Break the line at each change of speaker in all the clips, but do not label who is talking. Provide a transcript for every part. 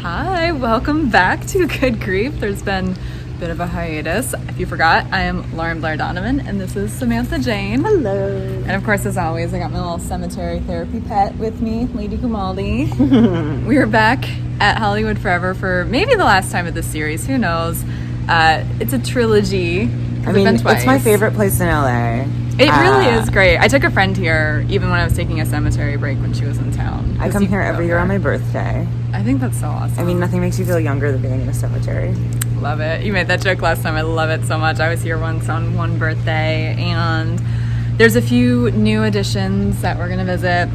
Hi, welcome back to Good Grief. There's been a bit of a hiatus. If you forgot, I am Lauren-Blair Donovan, and this is Samantha Jane.
Hello.
And of course, as always, I got my little cemetery therapy pet with me, Lady Gumaldi. We are back at Hollywood Forever for maybe the last time of this series. Who knows? It's a trilogy.
I mean, it's my favorite place in LA.
It really is great. I took a friend here even when I was taking a cemetery break when she was in town.
I come here every year on my birthday.
I think that's so awesome.
I mean, nothing makes you feel younger than being in a cemetery.
Love it. You made that joke last time. I love it so much. I was here once on one birthday, and there's a few new additions that we're going to visit,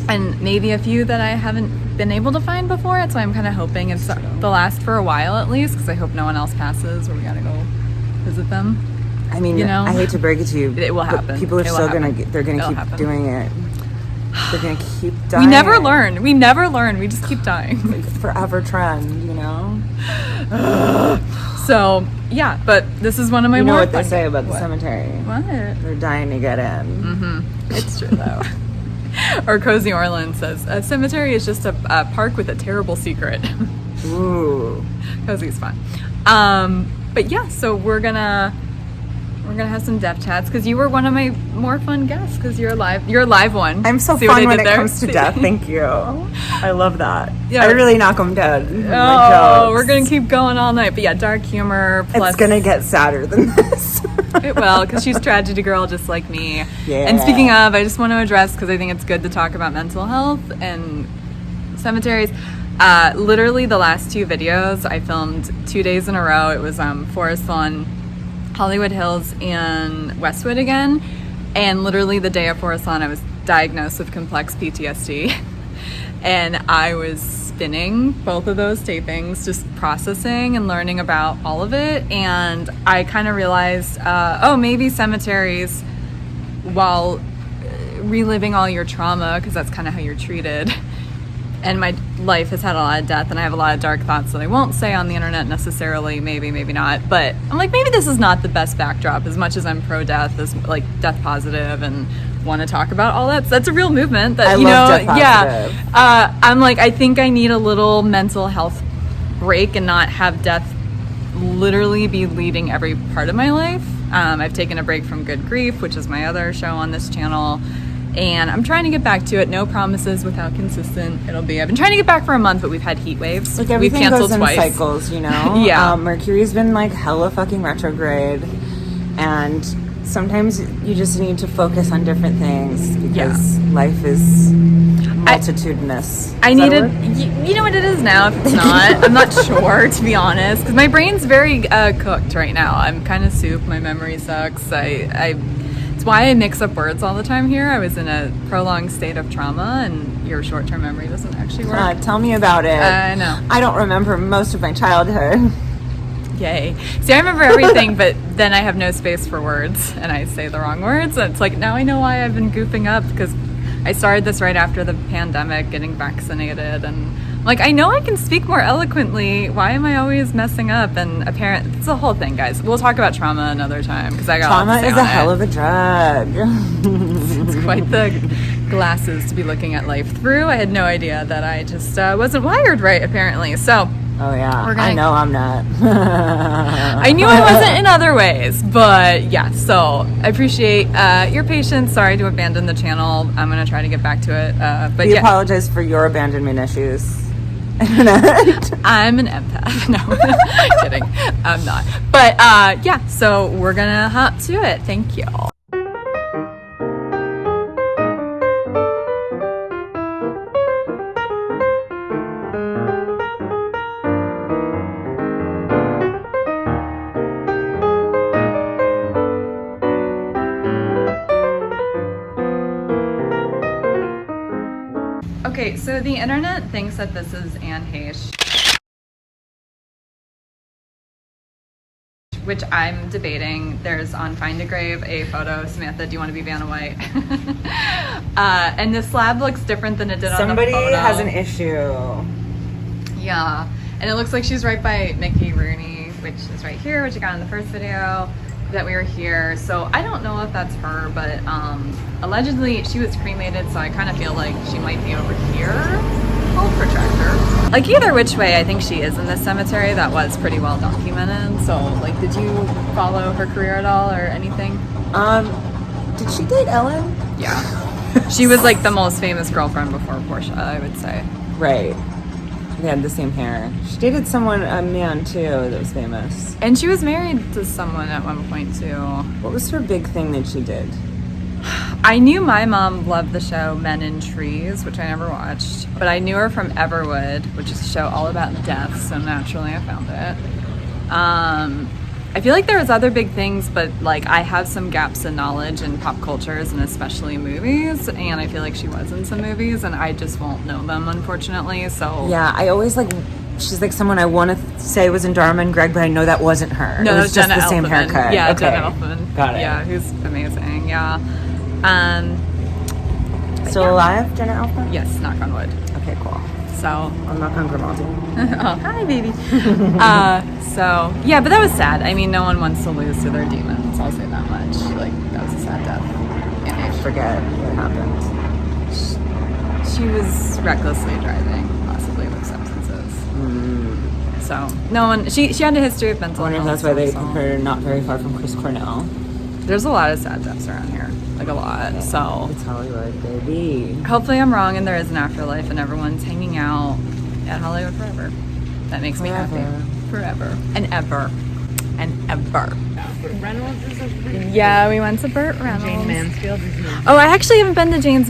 and maybe a few that I haven't been able to find before. So I'm kind of hoping it's the last for a while at least, because I hope no one else passes or we got to go visit them.
I mean, I hate to break it to you,
it will happen.
People are still gonna keep doing it. They're gonna keep dying.
We never learn. We just keep dying.
Like forever trend, you know.
So yeah, but this is one of my.
You know
more
what they say about the cemetery?
What?
They're dying to get in.
Mm-hmm. It's true though. Or Cozy Orland says a cemetery is just a park with a terrible secret.
Ooh,
Cozy's fun. But yeah, so we're gonna have some death chats because you were one of my more fun guests because you're a live one.
I'm so fun when it comes to death. Thank you. I love that. Yeah. I really knock them dead.
Oh, we're gonna keep going all night. But yeah, dark humor. Plus,
it's gonna get sadder than this.
It will, because she's tragedy girl just like me.
Yeah.
And speaking of, I just want to address, because I think it's good to talk about mental health and cemeteries. Literally the last two videos I filmed 2 days in a row. It was Forest Lawn, Hollywood Hills, and Westwood again. And literally the day of Forest Lawn, I was diagnosed with complex PTSD. And I was spinning both of those tapings, just processing and learning about all of it. And I kind of realized, maybe cemeteries, while reliving all your trauma, because that's kind of how you're treated. And my life has had a lot of death, and I have a lot of dark thoughts that I won't say on the internet necessarily, maybe not. But I'm like, maybe this is not the best backdrop, as much as I'm pro-death, as like death positive and want to talk about all that. So that's a real movement that,
death positive.
I'm like, I think I need a little mental health break and not have death literally be leading every part of my life. I've taken a break from Good Grief, which is my other show on this channel. And I'm trying to get back to it. No promises with how consistent it'll be. I've been trying to get back for a month, but we've had heat waves.
Like everything
we've canceled
goes in
twice.
Cycles, you know?
Yeah.
Mercury's been like hella fucking retrograde. And sometimes you just need to focus on different things because life is multitudinous.
I needed, you know what it is now, if it's not. I'm not sure, to be honest. Because my brain's very cooked right now. I'm kind of soup. My memory sucks. It's why I mix up words all the time here. I was in a prolonged state of trauma, and your short-term memory doesn't actually work.
Tell me about it.
I know.
I don't remember most of my childhood.
Yay. See, I remember everything, but then I have no space for words, and I say the wrong words. And it's like, now I know why I've been goofing up, because I started this right after the pandemic, getting vaccinated, and like, I know I can speak more eloquently. Why am I always messing up? And apparently, it's a whole thing, guys. We'll talk about trauma another time, because I got
trauma
to say
is a hell of a drug.
It's quite the glasses to be looking at life through. I had no idea that I just wasn't wired right, apparently. So.
Oh yeah, I know I'm not.
I knew I wasn't in other ways, but yeah, so I appreciate your patience. Sorry to abandon the channel. I'm going to try to get back to it. But
we apologize for your abandonment issues.
I'm an empath. No, kidding. I'm not. But yeah, so we're going to hop to it. Thank you. Okay, so the internet thinks that this is Heche, which I'm debating. There's on Find a Grave a photo. Samantha, do you want to be Vanna White? And the slab looks different than it did on the photo.
Somebody has an issue.
Yeah, and it looks like she's right by Mickey Rooney, which is right here, which I got in the first video that we were here. So I don't know if that's her, but allegedly she was cremated, so I kind of feel like she might be over here. I'll protect her. Like, either which way, I think she is in this cemetery. That was pretty well documented. So, like, did you follow her career at all or anything?
Did she date Ellen?
Yeah. She was, like, the most famous girlfriend before Portia, I would say.
Right. They had the same hair. She dated a man, too, that was famous.
And she was married to someone at one point, too.
What was her big thing that she did?
I knew my mom loved the show Men in Trees, which I never watched, but I knew her from Everwood, which is a show all about death, so naturally I found it. I feel like there was other big things, but like I have some gaps in knowledge in pop cultures and especially movies, and I feel like she was in some movies and I just won't know them, unfortunately. So
yeah, I always she's like someone I want to say was in Dharma and Greg, but I know that wasn't her.
No,
it was just
Jenna
the same
Elfman.
haircut.
Yeah,
okay.
Jenna Elfman.
Got it.
Yeah, who's amazing. Yeah.
Still alive, Jenna Elfman?
Yes, knock on wood.
Okay, cool.
So
I'll knock on Grimaldi.
oh, hi, baby. So yeah, but that was sad. I mean, no one wants to lose to their demons. I'll say that much. Like, that was a sad death.
I forget what happened.
She was recklessly driving, possibly with substances. So no one. She had a history of mental
I wonder if
illness.
that's why they
also.
put her not very far from Chris Cornell.
There's a lot of sad deaths around here, like a lot.
Okay.
So
It's Hollywood, baby.
hopefully I'm wrong and there is an afterlife and everyone's hanging out at Hollywood forever. That makes me happy. Forever and ever and ever.
Reynolds is a
Yeah, we went to Burt Reynolds.
Jayne Mansfield.
Oh, I actually haven't been to Jayne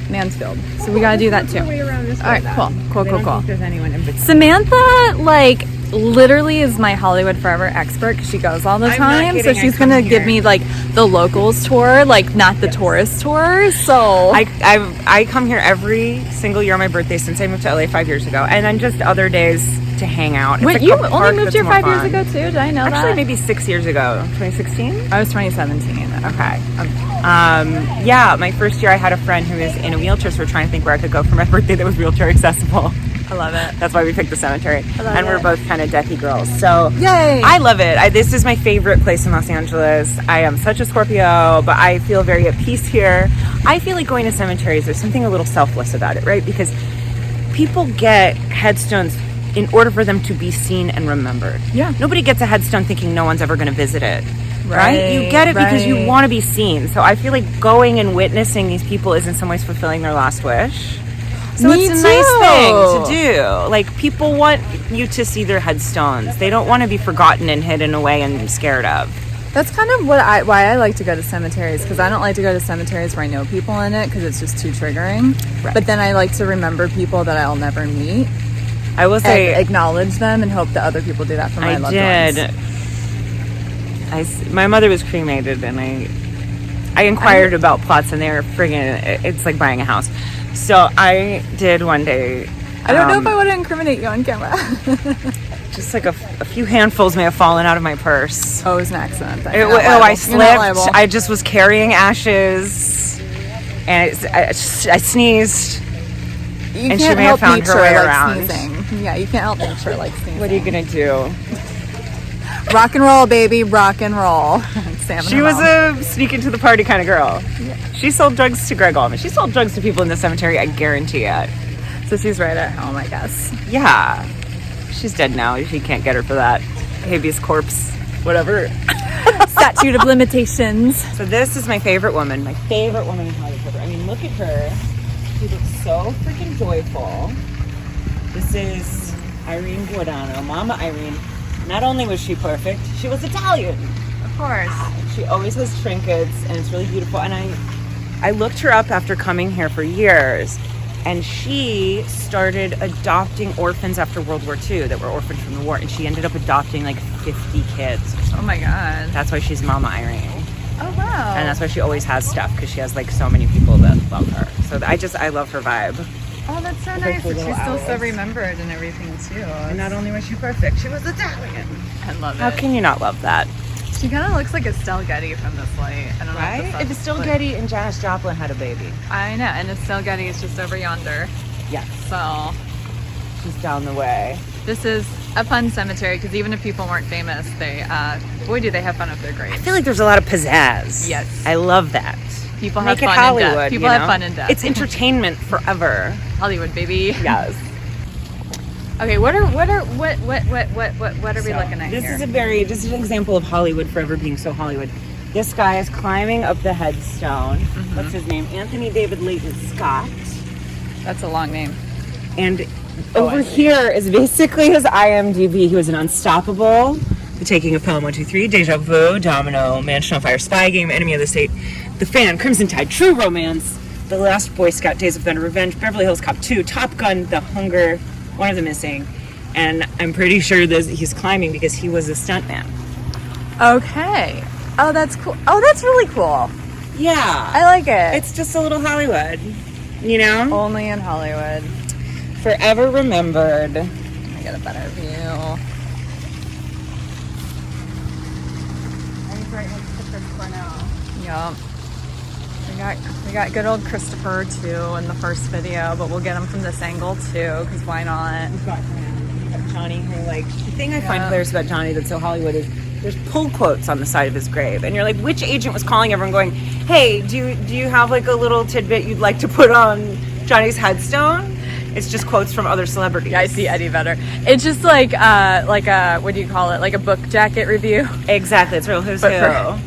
Mansfield, so we gotta do that too.
Way around this
All right,
way,
cool.
I don't think there's anyone in between.
Samantha, like, literally is my Hollywood Forever expert because she goes all the
I'm not
time. So
kidding,
she's
I come
gonna give
here.
me like the locals tour, like not the tourist tour. So
I come here every single year on my birthday since I moved to LA 5 years ago, and then just other days to hang out. It's
wait,
like
you
a
only
park
moved
that's
here
more
5 years
fun.
ago too? Did I know that?
Actually, maybe 6 years ago. 2016?
I was 2017.
Okay. Yeah, my first year I had a friend who was in a wheelchair, so we're trying to think where I could go for my birthday that was wheelchair accessible.
I love it.
That's why we picked the cemetery.
love
And we're
it.
both kind of deathy girls. So
Yay!
I love it. This is my favorite place in Los Angeles. I am such a Scorpio, but I feel very at peace here. I feel like going to cemeteries, there's something a little selfless about it, right? Because people get headstones in order for them to be seen and remembered.
Yeah.
Nobody gets a headstone thinking no one's ever going to visit it. Right? You get it because you
right.
want to be seen. So I feel like going and witnessing these people is in some ways fulfilling their last wish. So
Me
it's a
too.
nice thing to do. Like, people want you to see their headstones. They don't want to be forgotten and hidden away and scared of.
That's kind of why I like to go to cemeteries, because I don't like to go to cemeteries where I know people in it because it's just too triggering.
Right.
But then I like to remember people that I'll never meet
I will say,
and acknowledge them and hope that other people do that for my loved ones.
My mother was cremated, and I inquired about plots, and they were friggin', it's like buying a house. So I did one day.
I don't know if I want to incriminate you on camera.
Just like a few handfuls may have fallen out of my purse.
Oh, it was an accident.
I slipped. I just was carrying ashes, and I sneezed.
You
and she
can't
may have
help
found her
nature
way
like
around.
sneezing. Yeah, you can't help nature like sneezing.
What are you gonna do?
Rock and roll, baby, rock and roll.
She was a sneak into the party kind of girl. Yeah. She sold drugs to Greg Allman. She sold drugs to people in the cemetery, I guarantee it.
So she's right at home, I guess.
Yeah. She's dead now. She can't get her for that. Habeas corpse, whatever.
Statute of limitations.
So this is my favorite woman. My favorite woman in Hollywood. I mean, look at her. She looks so freaking joyful. This is Irene Guadagno, Mama Irene. Not only was she perfect, she was Italian.
Of course.
She always has trinkets, and it's really beautiful. And I looked her up after coming here for years, and she started adopting orphans after World War II that were orphaned from the war, and she ended up adopting like 50 kids or something.
Oh my god.
That's why she's Mama Irene.
Oh wow.
And that's why she always has stuff, because she has like so many people that love her. So I love her vibe.
Oh, that's so
Like
nice
her
that she's
little
still so
owls.
remembered and everything too.
And not only was she perfect, she was Italian.
I love
How
it.
can you not love that?
She kind of looks like Estelle Getty from this light. I don't know.
If Estelle Getty and Janis Joplin had a baby.
I know, and Estelle Getty is just over yonder.
Yes.
So
She's down the way.
this is a fun cemetery because even if people weren't famous, they boy do they have fun if they're great.
I feel like there's a lot of pizzazz.
Yes.
I love that.
People have
Make it
fun
Hollywood.
in death. People
you
have
know?
fun in death.
It's entertainment forever.
Hollywood, baby.
Yes.
Okay, what are we looking at
This
here?
is an example of Hollywood forever being so Hollywood. This guy is climbing up the headstone. What's his name? Anthony David Leighton Scott.
That's a long name.
And over here is basically his IMDb. He was an Unstoppable, The Taking of Pelham 123, Deja Vu, Domino, Mansion on Fire, Spy Game, Enemy of the State, The Fan, Crimson Tide, True Romance, The Last Boy Scout, Days of Thunder, Revenge, Beverly Hills Cop 2, Top Gun, The Hunger, One of the Missing. And I'm pretty sure he's climbing because he was a stuntman.
Okay. Oh, that's cool. Oh, that's really cool.
Yeah.
I like it.
It's just a little Hollywood, you know?
Only in Hollywood.
Forever remembered.
Let me get a better view.
And he's right next to Chris Cornell.
Yup. We got good old Christopher too in the first video, but we'll get him from this angle too, because why not?
We've got Johnny, who, like, the thing I find hilarious about Johnny that's so Hollywood is there's pull quotes on the side of his grave, and you're like, which agent was calling everyone going, hey, do you have like a little tidbit you'd like to put on Johnny's headstone? It's just quotes from other celebrities.
Yeah, I see Eddie better. It's just like a what do you call it? Like a book jacket review.
Exactly, it's real who's who.
Yeah.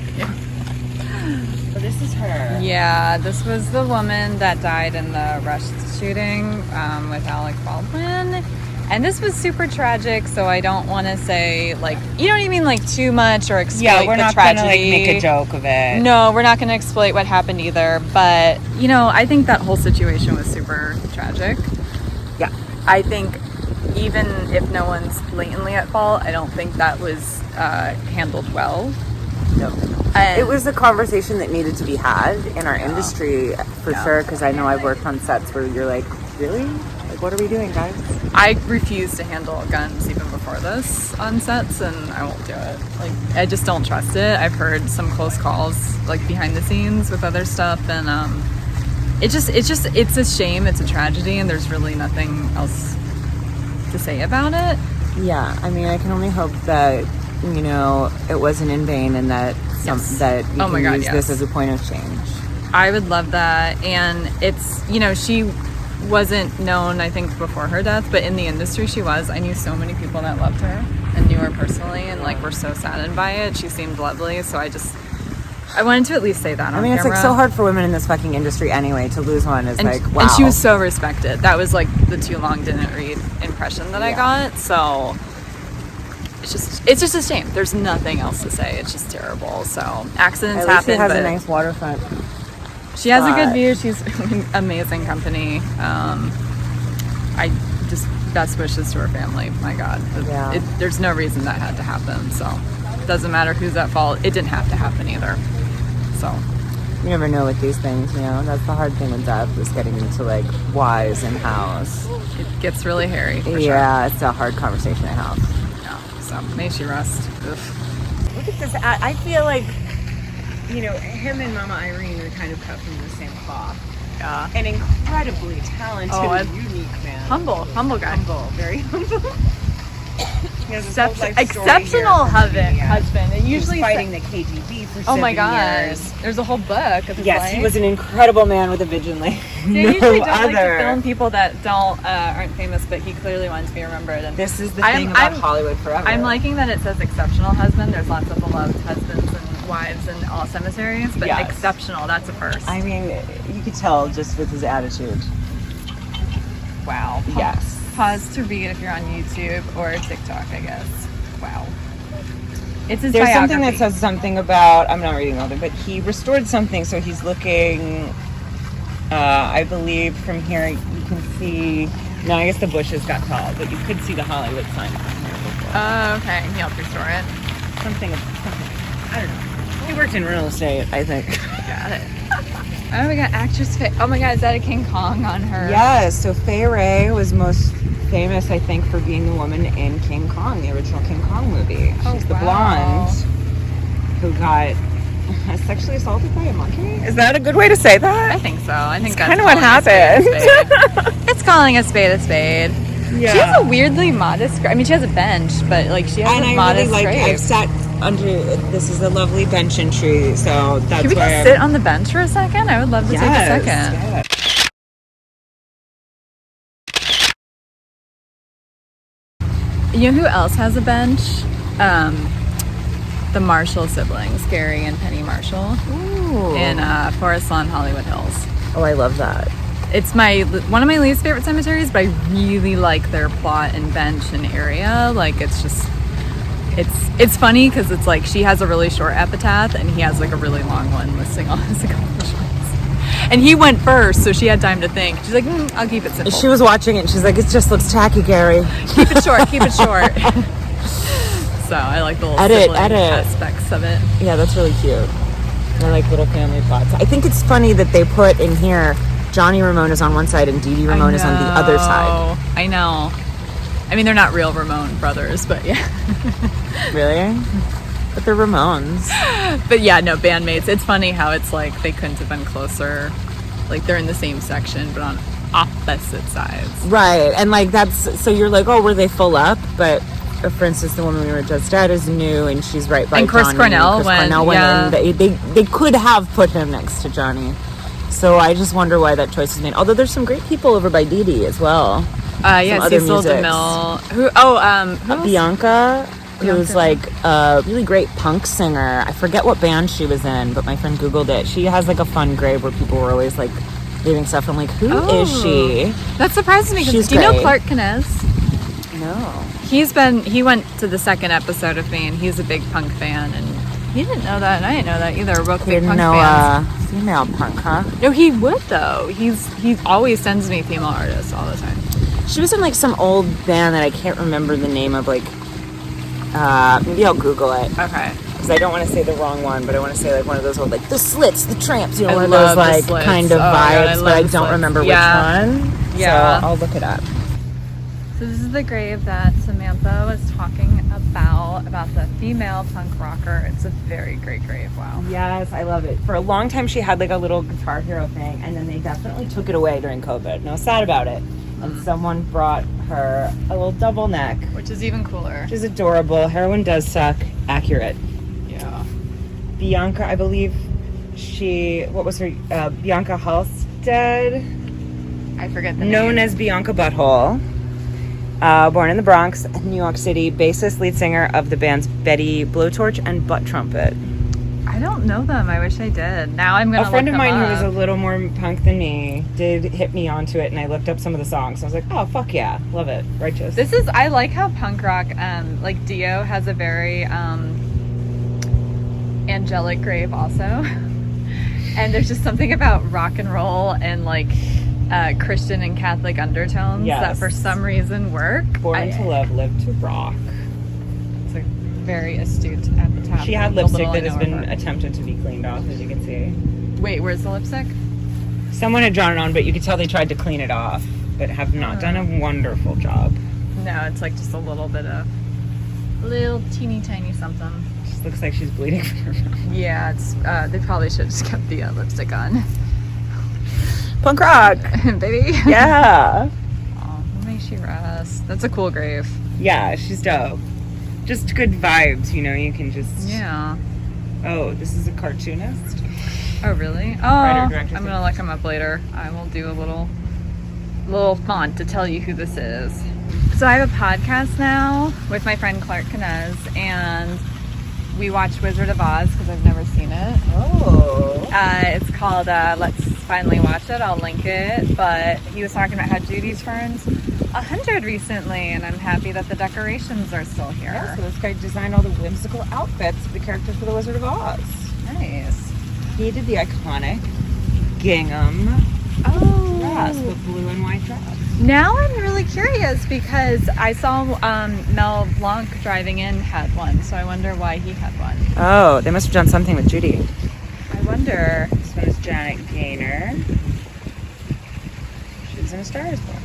So this is her.
Yeah, this was the woman that died in the Rush shooting with Alec Baldwin. And this was super tragic, so I don't want to say, like, you know what I mean, like, too much or exploit the tragedy.
Yeah, we're not going to, like, make a joke of it.
No, we're not going to exploit what happened either. But, you know, I think that whole situation was super tragic.
Yeah.
I think even if no one's blatantly at fault, I don't think that was handled well.
No.
And
it was a conversation that needed to be had in our industry, for sure, because I know I've worked on sets where you're like, really? Like, what are we doing, guys?
I refuse to handle guns even before this on sets, and I won't do it. Like, I just don't trust it. I've heard some close calls, like, behind the scenes with other stuff, and it's a shame. It's a tragedy, and there's really nothing else to say about it.
Yeah, I mean, I can only hope that, you know, it wasn't in vain, and that that you can use this as a point of change.
I would love that. And it's, you know, she wasn't known, I think, before her death, but in the industry she was. I knew so many people that loved her and knew her personally and, like, were so saddened by it. She seemed lovely, so I wanted to at least say that on camera.
It's, like, so hard for women in this fucking industry anyway. To lose one is, like, wow.
And she was so respected. That was, like, the too long didn't read impression that I got, so it's just a shame. There's nothing else to say. It's just terrible. So accidents happen.
She has a nice waterfront.
She has a good view. She's amazing company. I just best wishes to her family. My God, there's no reason that had to happen. So it doesn't matter who's at fault. It didn't have to happen either. So
you never know with these things, you know. That's the hard thing with death, is getting into, like, whys and hows.
It gets really hairy. For
sure. It's a hard conversation to have.
So may she rest. Ugh.
Look at this. I feel like, you know, him and Mama Irene are kind of cut from the same cloth.
Yeah.
An incredibly talented, unique man.
Humble guy.
Very humble.
Exceptional husband. And usually
fighting the KGB for 7 years.
Oh my God. There's a whole book of his life.
He was an incredible man with a vision like
They usually don't like to film people that aren't famous, but he clearly wanted to be remembered. And
this is the thing about Hollywood forever.
I'm liking that it says exceptional husband. There's lots of beloved husbands and wives in all cemeteries, but exceptional, that's a first.
I mean, you could tell just with his attitude.
Wow.
Yes.
Pause to read if you're on YouTube or TikTok, I guess. Wow. It's his
There's
biography.
something that says something about, I'm not reading all of it, but he restored something, so he's looking, I believe from here you can see, no, I guess the bushes got tall, but you could see the Hollywood sign from here before.
Oh, okay. He helped restore it.
Something, I don't know. He worked in real estate, I think.
Got it. Oh, we got actress Fay. Oh my God, is that a King Kong on her?
Yes, so Fay Wray was most famous, I think, for being the woman in King Kong, the original King Kong movie. She's the blonde who got sexually assaulted by a monkey. Is that a good way to say that?
I think so. I think that's
kind of what happened.
It's calling a spade a spade.
Yeah.
She has a weirdly modest. I mean, she has a bench, but like she has a modest grave.
I've sat This is a lovely bench and tree, so that's
Can we
why
just sit on the bench for a second? I would love to take a second.
Yeah.
You know who else has a bench? The Marshall siblings, Gary and Penny Marshall, in Forest Lawn, Hollywood Hills.
Oh, I love that.
It's one of my least favorite cemeteries, but I really like their plot and bench and area. Like, it's just, it's funny because it's like she has a really short epitaph and he has like a really long one listing all his accomplishments. And he went first, so she had time to think. She's like, I'll keep it simple.
She was watching it and she's like, it just looks tacky, Gary.
Keep it short, keep it short. So I like the little sibling aspects of it.
Yeah, that's really cute. I like little family plots. I think it's funny that they put in here Johnny Ramone is on one side and Dee Dee Ramone is on the other side.
I know. I mean, they're not real Ramone brothers, but yeah.
Really? But they're Ramones.
But yeah, no, bandmates. It's funny how it's like they couldn't have been closer. Like they're in the same section, but on opposite sides.
Right. And like so you're like, oh, were they full up? But for instance, the woman we were just at is new and she's right by
and Chris
Johnny.
Cornell
went in. They could have put him next to Johnny. So I just wonder why that choice was made. Although there's some great people over by Dee Dee as well.
Yeah, Cecil DeMille.
Bianca, who's like a really great punk singer. I forget what band she was in, but my friend Googled it. She has like a fun grave where people were always like leaving stuff. I'm like, who is she?
That surprises me. Do you know Clark Kinez?
No.
He went to the second episode of me, and he's a big punk fan, and he didn't know that, and I didn't know that either. We're both big punk fans.
Female punk, huh?
No, he would though. He always sends me female artists all the time.
She was in like some old band that I can't remember the name of. Like, maybe I'll Google it.
Okay.
Because I don't want to say the wrong one, but I want to say like one of those old, like the Slits, the Tramps, one of those like kind of vibes, but I don't remember which one. Yeah. So I'll look it up.
So this is the grave that Samantha was talking about the female punk rocker. It's a very great grave. Wow.
Yes, I love it. For a long time, she had like a little Guitar Hero thing, and then they definitely took it away during COVID. And I was sad about it. And someone brought her a little double neck,
which is even cooler.
Which is adorable. Heroin does suck. Accurate.
Yeah.
Bianca, I believe what was her? Bianca Halstead.
I forget the name.
Known as Bianca Butthole. Born in the Bronx, New York City, bassist, lead singer of the bands Betty Blowtorch and Butt Trumpet.
I don't know them. I wish I did. Now I'm gonna.
A friend of mine who was a little more punk than me did hit me onto it, and I looked up some of the songs. I was like, oh fuck yeah, love it, righteous.
I like how punk rock, like Dio has a very angelic grave also, and there's just something about rock and roll and like. Christian and Catholic undertones that for some reason work.
Born to love, live to rock.
It's like very astute at the top.
She had lipstick that has been attempted to be cleaned off, as you can see.
Wait, where's the lipstick?
Someone had drawn it on, but you could tell they tried to clean it off, but have not done a wonderful job.
No, it's like just a little teeny tiny something.
Just looks like she's bleeding from her mouth.
Yeah, it's they probably should have just kept the lipstick on.
Punk rock,
baby.
Yeah.
Oh, may she rest. That's a cool grave.
Yeah, she's dope. Just good vibes, you can just.
Yeah.
Oh, this is a cartoonist.
Oh, really? Oh, I'm gonna look him up later. I will do a little font to tell you who this is. So I have a podcast now with my friend Clark Kinez, and we watched Wizard of Oz because I've never seen it.
Oh.
It's called Let's Finally Watch It. I'll link it. But he was talking about how Judy's turned 100 recently, and I'm happy that the decorations are still here.
Yeah, so this guy designed all the whimsical outfits of the characters for the Wizard of Oz.
Nice.
He did the iconic gingham.
Oh.
Yes, the blue and white dress.
Now I'm really curious because I saw Mel Blanc driving in had one, so I wonder why he had one.
Oh, they must have done something with Judy.
I wonder.
This one is Janet Gaynor. She was in A Star Is Born.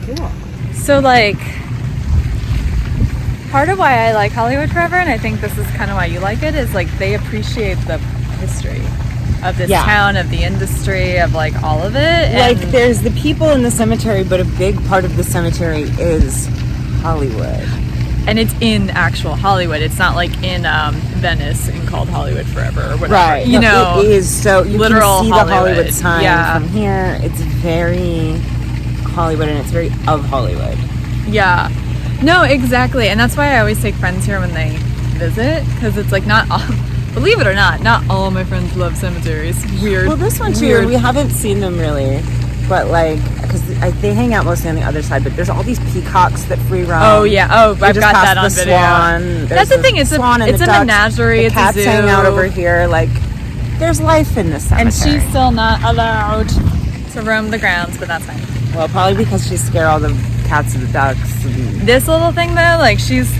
Cool.
So, like, part of why I like Hollywood Forever, and I think this is kind of why you like it, is like they appreciate the history of this town, of the industry, of like all of it.
Like there's the people in the cemetery, but a big part of the cemetery is Hollywood.
and it's in actual Hollywood. It's not like in Venice and called Hollywood Forever or whatever.
Right.
You know,
it is. So you
literal
can see
Hollywood.
the Hollywood sign
Yeah.
from here. It's very Hollywood, and it's very of Hollywood.
Yeah. No, exactly. And that's why I always take friends here when they visit, because it's like not all, believe it or not all my friends love cemeteries. Weird.
Well, this one too,
Weird.
we haven't seen them really, but like, because they hang out mostly on the other side, but there's all these peacocks that free roam.
Oh yeah. Oh,
We
I've
just
got
passed
that on
the
video.
Swan.
That's the thing. It's
swan and
it's
the
a
ducks.
menagerie.
The
It's
cats
a zoo.
hang out over here. Like, there's life in this cemetery.
And she's still not allowed to roam the grounds, but that's fine.
Well, probably because she scared all the cats and the ducks. And,
This little thing though, like she's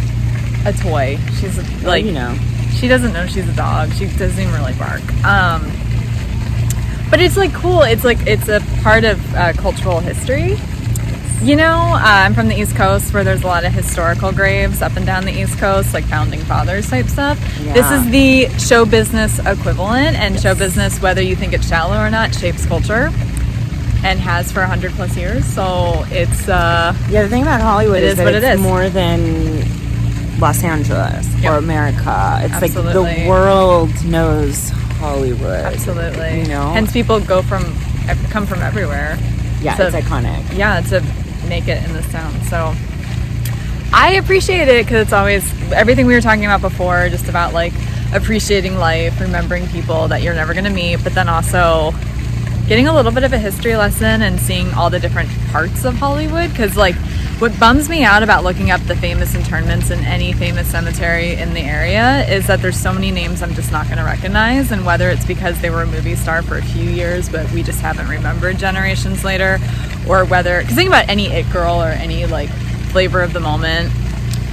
a toy. She's like,
you know.
she doesn't know she's a dog. She doesn't even really bark. But it's like cool. It's like it's a part of cultural history. You know, I'm from the East Coast where there's a lot of historical graves up and down the East Coast, like founding fathers type stuff.
Yeah.
This is the show business equivalent, and show business, whether you think it's shallow or not, shapes culture and has for 100+ years. So it's
Yeah, the thing about Hollywood
It
is
is
that
what it
it's
is.
more than Los Angeles
Yep.
or America. It's like
Absolutely.
the world knows Hollywood.
absolutely,
You know?
hence people come from everywhere.
Yeah,
So-
it's iconic.
Yeah, to make it in this town. So I appreciate it because it's always everything we were talking about before, just about like appreciating life, remembering people that you're never going to meet, but then also getting a little bit of a history lesson and seeing all the different parts of Hollywood. Because like what bums me out about looking up the famous internments in any famous cemetery in the area is that there's so many names I'm just not going to recognize, and whether it's because they were a movie star for a few years but we just haven't remembered generations later, or whether, because think about any it girl or any like flavor of the moment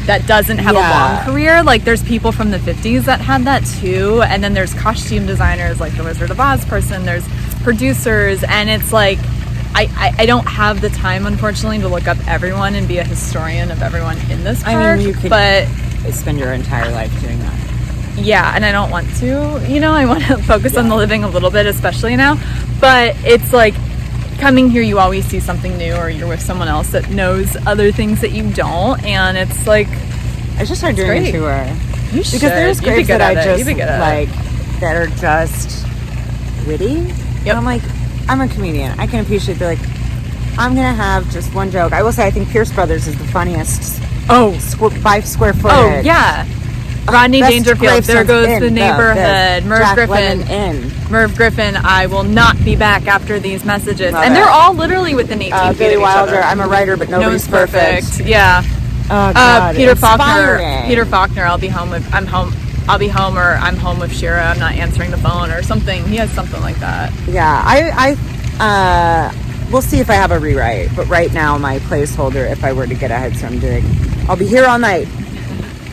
that doesn't have a long career. Like there's people from the 50s that had that too, and then there's costume designers like the Wizard of Oz person, there's producers, and it's like I don't have the time, unfortunately, to look up everyone and be a historian of everyone in this park.
I mean, you could
but
spend your entire life doing that.
yeah, and I don't want to, you know, I want to focus on the living a little bit, especially now. But it's like coming here, you always see something new, or you're with someone else that knows other things that you don't, and it's like,
I should start doing
great.
a tour.
you should.
Because there's
You'd be
graves
good
that
at
I
it.
just
You'd be good at
like
it.
that are just witty.
Yep.
And I'm like, I'm a comedian. I can appreciate that. Like, I'm gonna have just one joke. I will say, I think Pierce Brothers is the funniest.
Oh,
By square footage.
oh yeah. Rodney
Best
Dangerfield, There
gravestones
Goes
in
the Neighborhood, Merv
Jack
Griffin.
Lemmon in.
Merv Griffin, I will not be back after these messages.
Love
and
it.
they're all literally within 18 feet
Billy
of each
Wilder.
other.
I'm a writer, but nobody's
Nobody's perfect. Yeah.
Oh, God,
Peter Faulkner.
inspiring.
Peter Faulkner. I'll be home, or I'm home with Shira. I'm not answering the phone or something. He has something like that.
Yeah, we'll see if I have a rewrite. But right now, my placeholder, if I were to get a headstone dig, I'll be here all night.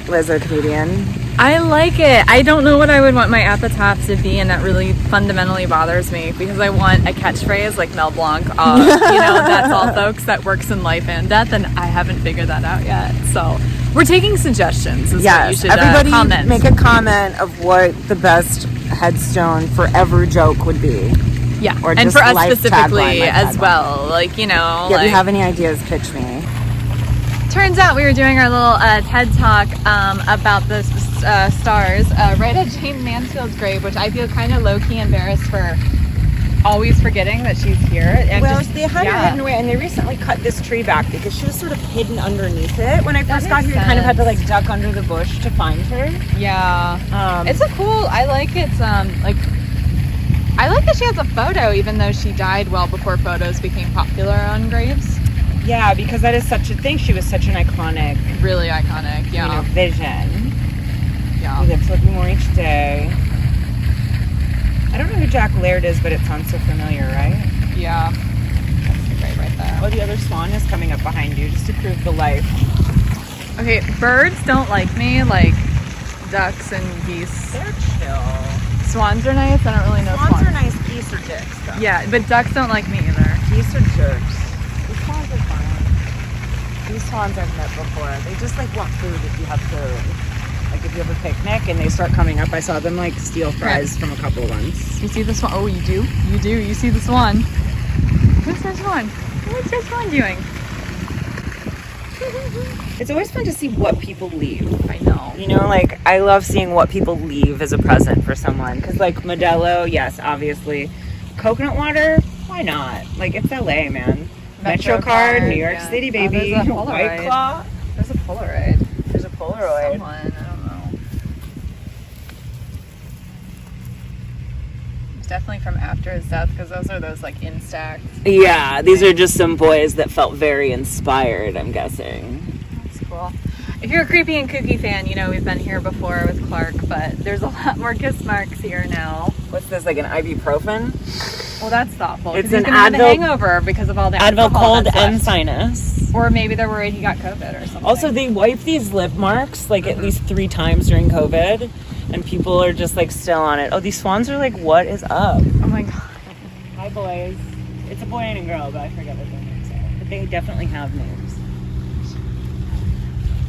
Lizzo comedian.
I like it. I don't know what I would want my epitaph to be, and that really fundamentally bothers me because I want a catchphrase like Mel Blanc. You know, that's all, folks. That works in life and death, and I haven't figured that out yet. So we're taking suggestions. Is what you should
everybody
comment.
make a comment of what the best headstone forever joke would be.
Yeah,
or
and
just
for us
life
specifically
tagline,
as well. Like, you know,
Yeah, if
like,
you have any ideas, pitch me.
turns out we were doing our little TED Talk about the stars right at Jayne Mansfield's grave, which I feel kind of low-key embarrassed for always forgetting that she's here. And
Well,
just,
they had her hidden away, and they recently cut this tree back because she was sort of hidden underneath it. When I first got here, you kind of had to like duck under the bush to find her.
Yeah. It's a cool, I like it's like, I like that she has a photo, even though she died well before photos became popular on graves.
Yeah, because that is such a thing. She was such an iconic,
Really iconic, yeah.
vision.
Yeah.
We live to look more each day. I don't know who Jack Laird is, but it sounds so familiar, right?
Yeah. That's the grave right there.
Oh, the other swan is coming up behind you just to prove the life.
Okay, birds don't like me like ducks and geese.
They're chill.
Swans are nice. I don't really know swans.
Swans are nice. Geese are dicks, though.
Yeah, but ducks don't like me either.
Geese are jerks. These swans are fine. These swans I've met before. They just like want food if you have food. Like if you have a picnic and they start coming up, I saw them like steal fries from a couple once.
You see the swan? Oh, you do? You do. You see the swan. What's the swan? What's the swan doing?
It's always fun to see what people leave.
I know.
You know, like, I love seeing what people leave as a present for someone. Because, like, Modelo, yes, obviously. Coconut water, why not? Like, it's LA, man. MetroCard, New York City, baby.
There's a
White
Polaroid.
Claw.
There's a Polaroid.
There's a Polaroid.
Someone, I don't know. It's definitely from after his death, because those are those, like, Instax.
Yeah, these are just some boys that felt very inspired, I'm guessing.
That's cool. If you're a Creepy and Kooky fan, you know we've been here before with Clark, but there's a lot more kiss marks here now.
What's this, like an ibuprofen?
Well, that's thoughtful.
It's
'cause he's
an
gonna have a
Advil-
hangover because of all the
Advil
alcohol
cold
that's
and
left.
sinus.
Or maybe they're worried he got COVID or something.
Also, they wipe these lip marks like at least 3 times during COVID, and people are just like still on it. Oh, these swans are like, what is up?
Oh my god.
Hi, boys. It's a boy and a girl, but I forget what their names are. But they definitely have names.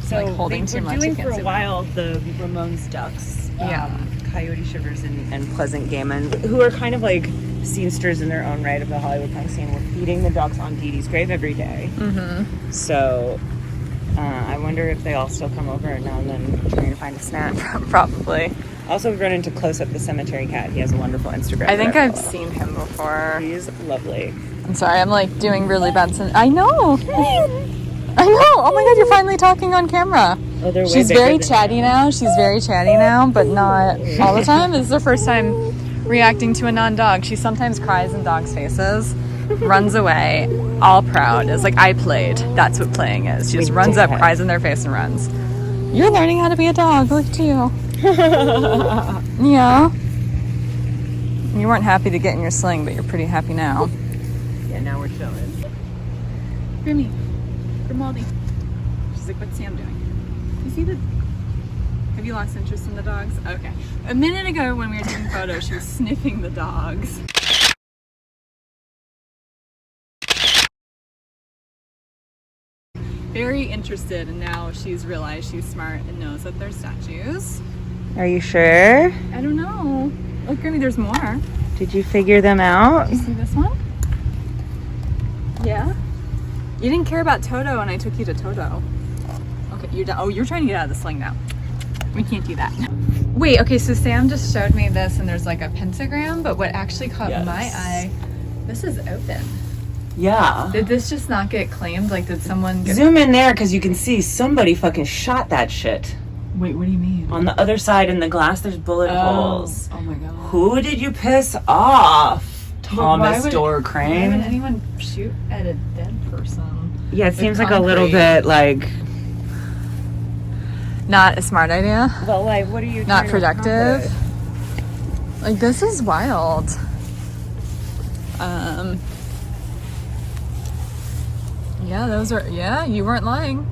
So
Like holding
they
too
were
much,
doing
you can't
for
see
a
them.
while the Ramones ducks.
Yeah.
Coyote Shivers and Pleasant Gammon, who are kind of like scenesters in their own right of the Hollywood punk scene. We're feeding the ducks on Dee Dee's grave every day.
Mm-hmm.
So I wonder if they all still come over now and then trying to find a snack.
Probably.
Also, we've run into Close Up the Cemetery Cat. He has a wonderful Instagram.
I think
that
I've
follow.
seen him before.
He's lovely.
I'm sorry, I'm like doing really bad. I know. I know. Oh my god, you're finally talking on camera.
Oh, they're way
She's
bigger
very
than
chatty now. She's very chatty now, but not all the time. This is her first time reacting to a non-dog. She sometimes cries in dogs' faces, runs away, all proud. It's like, I played. That's what playing is. She just
We
runs
did
up,
it.
cries in their face, and runs. You're learning how to be a dog. Look at you. Yeah. You weren't happy to get in your sling, but you're pretty happy now.
Yeah, now we're chilling.
Grimmy. Grimaldi. She's like, what's Sam doing? You see the... Have you lost interest in the dogs? Okay. A minute ago when we were taking photos, she was sniffing the dogs. Very interested, and now she's realized she's smart and knows that they're statues.
Are you sure?
I don't know. Look, Grimmy, there's more.
Did you figure them out?
You see this one? Yeah? You didn't care about Toto, and I took you to Toto. Okay, you're done. Oh, you're trying to get out of the sling now. We can't do that. Wait, okay, so Sam just showed me this, and there's like a pentagram, but what actually caught
Yes.
my eye, this is open.
Yeah.
Did this just not get claimed? Like, did someone get...
Zoom in there because you can see somebody fucking shot that shit.
Wait, what do you mean?
On the other side in the glass, there's bullet holes.
Oh my god.
Who did you piss off?
Why
Thomas
would-
Door
Why would
Crane?
anyone shoot at a dead person?
Yeah, it
with
seems like a little
concrete?
bit like...
Not a smart idea.
Well, like, what are you
Not
trying to
productive.
accomplish?
Like, this is wild. Yeah, those are, yeah, you weren't lying.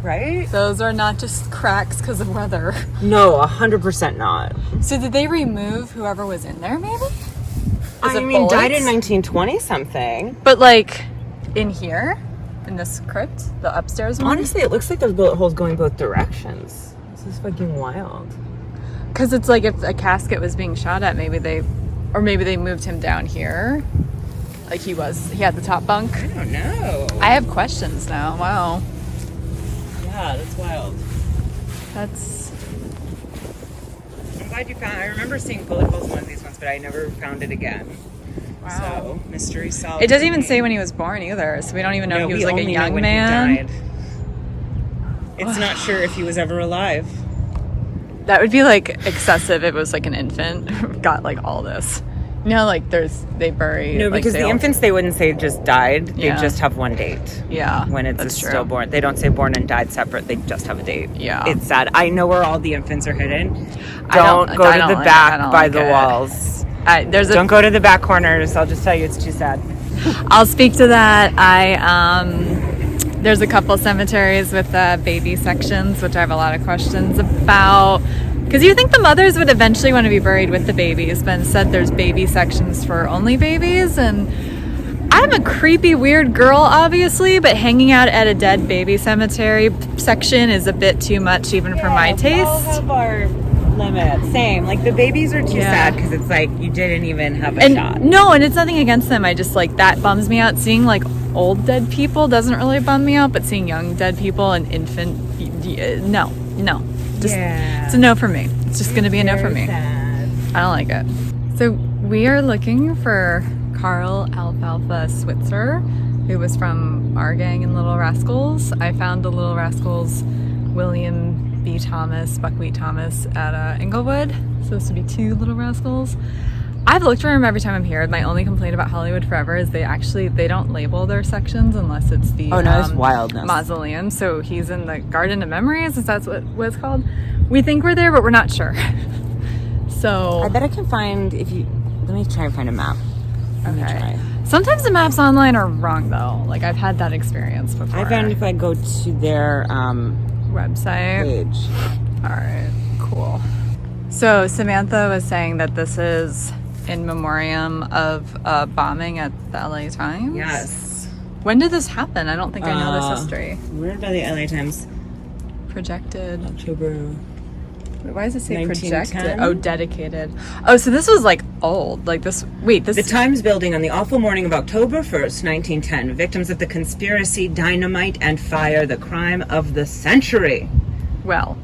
Right?
Those are not just cracks because of weather.
No, 100% not.
So did they remove whoever was in there, maybe?
I
it
mean, died in
bullets?
1920 something.
But like, in here? In this crypt? The upstairs one?
Honestly, it looks like there's bullet holes going both directions. This is fucking wild.
Because it's like if a casket was being shot at, maybe they moved him down here. Like he had the top bunk.
I don't know.
I have questions now. Wow.
Yeah, that's wild.
That's...
I'm glad you found. I remember seeing bullet holes in one of these ones, but I never found it again.
Wow.
So mystery solved.
It doesn't even say when he was born either, so we don't even know if he was like a young man.
It's not sure if he was ever alive.
That would be like excessive if it was like an infant got like all this. You know, like they bury.
No,
like,
because
they
the
all-
infants they wouldn't say just died. They
Yeah.
just have one date.
Yeah,
When it's
that's
a
true.
stillborn, they don't say born and died separate. They just have a date.
Yeah.
It's sad. I know where all the infants are hidden.
I don't-
Don't go
I
to
don't
the
like- I
back
don't
by
like
the
it.
walls.
There's a
Don't go to the back corners. I'll just tell you, it's too sad.
I'll speak to that. There's a couple cemeteries with baby sections, which I have a lot of questions about. Because you think the mothers would eventually want to be buried with the babies, but instead there's baby sections for only babies. And I'm a creepy, weird girl, obviously, but hanging out at a dead baby cemetery section is a bit too much even for my
All
taste.
of our limits. Same. Like the babies are too
Yeah.
sad because it's like you didn't even have a
And
shot.
no, and it's nothing against them. I just like that bums me out seeing like old dead people doesn't really bum me out, but seeing young dead people and infant, no. It's a no for me. It's just going to be a no for me.
Sad.
I don't like it. So we are looking for Carl Alfalfa Switzer, who was from our gang in Little Rascals. I found the Little Rascals William B. Thomas, Buckwheat Thomas at Inglewood. Supposed to be 2 Little Rascals. I've looked for him every time I'm here. My only complaint about Hollywood Forever is they don't label their sections unless it's the
it's wildness.
mausoleum. So he's in the Garden of Memories, is that what it's called? We think we're there, but we're not sure. So
I bet I can find let me try and find a map.
Okay. Sometimes the maps online are wrong though. Like I've had that experience before.
I found if I go to their
website
page.
All right, cool. So Samantha was saying that this is in memoriam of a bombing at the LA Times.
Yes.
When did this happen? I don't think I know this history.
Where by the LA Times?
Projected.
October.
Wait, why does it say
1910?
projected? Oh, dedicated. Oh, so this was like old. Like this. Wait, this.
The Times building on the awful morning of October 1st, 1910. Victims of the conspiracy, dynamite, and fire. The crime of the century.
Well,